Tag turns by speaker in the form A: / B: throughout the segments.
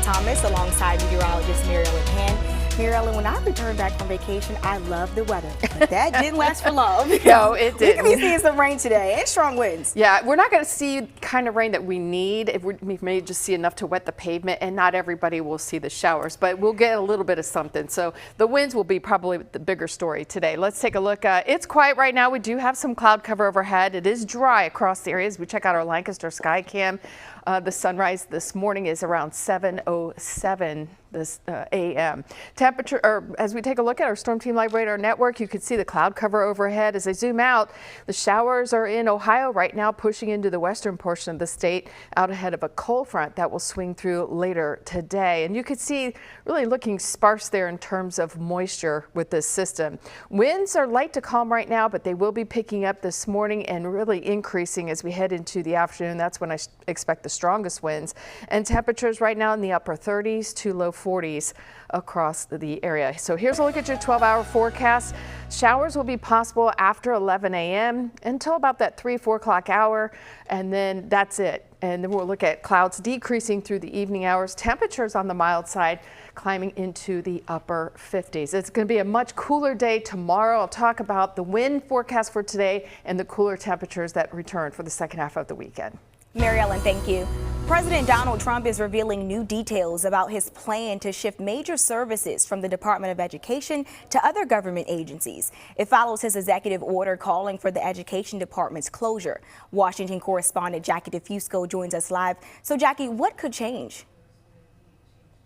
A: Thomas alongside meteorologist Mary Ellen Hand. Mary Ellen, when I returned back from vacation, I loved the weather. But that didn't last for long.
B: No, it didn't.
A: We could be seeing some rain today and strong winds.
B: Yeah, we're not going to see the kind of rain that we need. We may just see enough to wet the pavement, and not everybody will see the showers, but we'll get a little bit of something. So the winds will be probably the bigger story today. Let's take a look. It's quiet right now. We do have some cloud cover overhead. It is dry across the areas. We check out our Lancaster sky cam. The sunrise this morning is around 7:07 this a.m. Temperature, or as we take a look at our Storm Team Live radar network, you can see the cloud cover overhead. As I zoom out, the showers are in Ohio right now, pushing into the western portion of the state out ahead of a cold front that will swing through later today. And you can see really looking sparse there in terms of moisture with this system. Winds are light to calm right now, but they will be picking up this morning and really increasing as we head into the afternoon. That's when I expect the strongest winds, and temperatures right now in the upper 30s to low 40s across the area. So here's a look at your 12-hour forecast. Showers will be possible after 11 a.m. until about that 3-4 o'clock hour, and then that's it. And then we'll look at clouds decreasing through the evening hours. Temperatures on the mild side climbing into the upper 50s. It's going to be a much cooler day tomorrow. I'll talk about the wind forecast for today and the cooler temperatures that return for the second half of the weekend.
A: Mary Ellen, thank you. President Donald Trump is revealing new details about his plan to shift major services from the Department of Education to other government agencies. It follows his executive order calling for the Education Department's closure. Washington correspondent Jackie DeFusco joins us live. So, Jackie, what could change?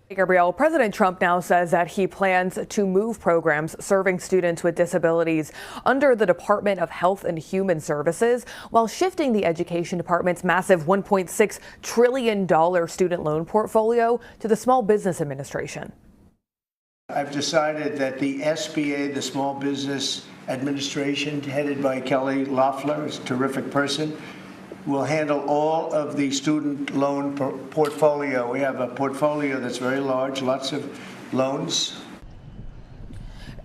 C: Gabrielle, President Trump now says that he plans to move programs serving students with disabilities under the Department of Health and Human Services while shifting the Education Department's massive $1.6 trillion student loan portfolio to the Small Business Administration.
D: I've decided that the SBA, the Small Business Administration, headed by Kelly Loeffler, is a terrific person, will handle all of the student loan portfolio. We have a portfolio that's very large, lots of loans.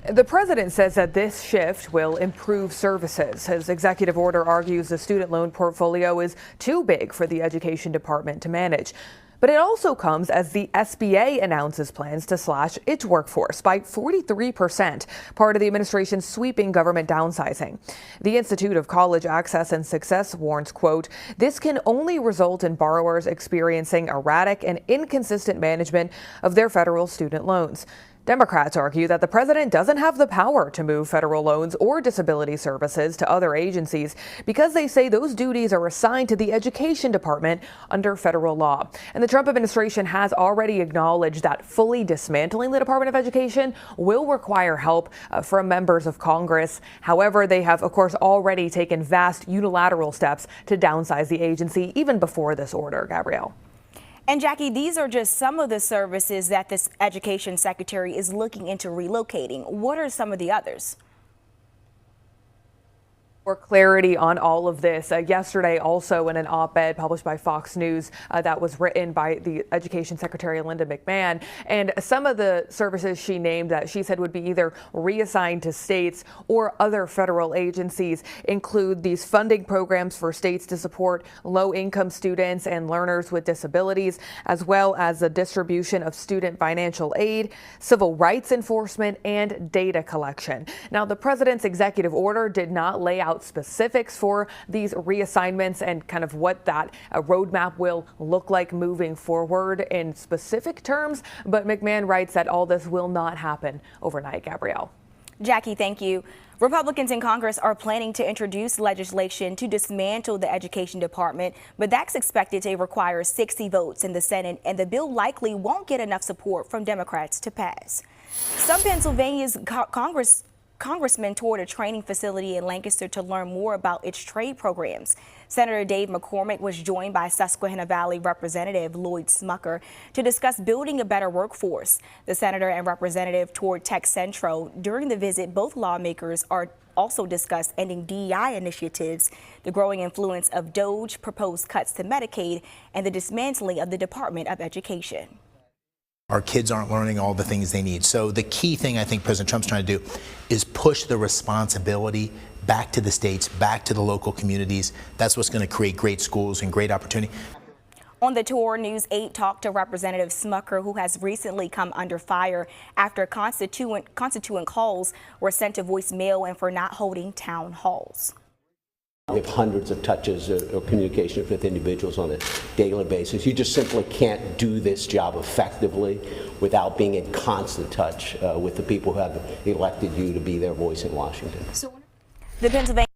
C: The president says that this shift will improve services. His executive order argues the student loan portfolio is too big for the Education Department to manage. But it also comes as the SBA announces plans to slash its workforce by 43%, part of the administration's sweeping government downsizing. The Institute of College Access and Success warns, quote, this can only result in borrowers experiencing erratic and inconsistent management of their federal student loans. Democrats argue that the president doesn't have the power to move federal loans or disability services to other agencies because they say those duties are assigned to the Education Department under federal law. And the Trump administration has already acknowledged that fully dismantling the Department of Education will require help from members of Congress. However, they have, of course, already taken vast unilateral steps to downsize the agency even before this order. Gabrielle.
A: And Jackie, these are just some of the services that this education secretary is looking into relocating. What are some of the others?
C: For clarity on all of this, yesterday also in an op-ed published by Fox News that was written by the Education Secretary Linda McMahon, and some of the services she named that she said would be either reassigned to states or other federal agencies include these funding programs for states to support low-income students and learners with disabilities, as well as the distribution of student financial aid, civil rights enforcement, and data collection. Now, the president's executive order did not lay out specifics for these reassignments and kind of what that roadmap will look like moving forward in specific terms. But McMahon writes that all this will not happen overnight. Gabrielle.
A: Jackie, thank you. Republicans in Congress are planning to introduce legislation to dismantle the Education Department, but that's expected to require 60 votes in the Senate, and the bill likely won't get enough support from Democrats to pass. Some Pennsylvania's Congressman toured a training facility in Lancaster to learn more about its trade programs. Senator Dave McCormick was joined by Susquehanna Valley Representative Lloyd Smucker to discuss building a better workforce. The senator and representative toured Tech Centro. During the visit, both lawmakers also discussed ending DEI initiatives, the growing influence of DOGE, proposed cuts to Medicaid, and the dismantling of the Department of Education.
E: Our kids aren't learning all the things they need. So the key thing I think President Trump's trying to do is push the responsibility back to the states, back to the local communities. That's what's going to create great schools and great opportunity.
A: On the tour, News 8 talked to Representative Smucker, who has recently come under fire after constituent calls were sent to voicemail and for not holding town halls.
F: We have hundreds of touches or communications with individuals on a daily basis. You just simply can't do this job effectively without being in constant touch with the people who have elected you to be their voice in Washington.
A: The Pennsylvania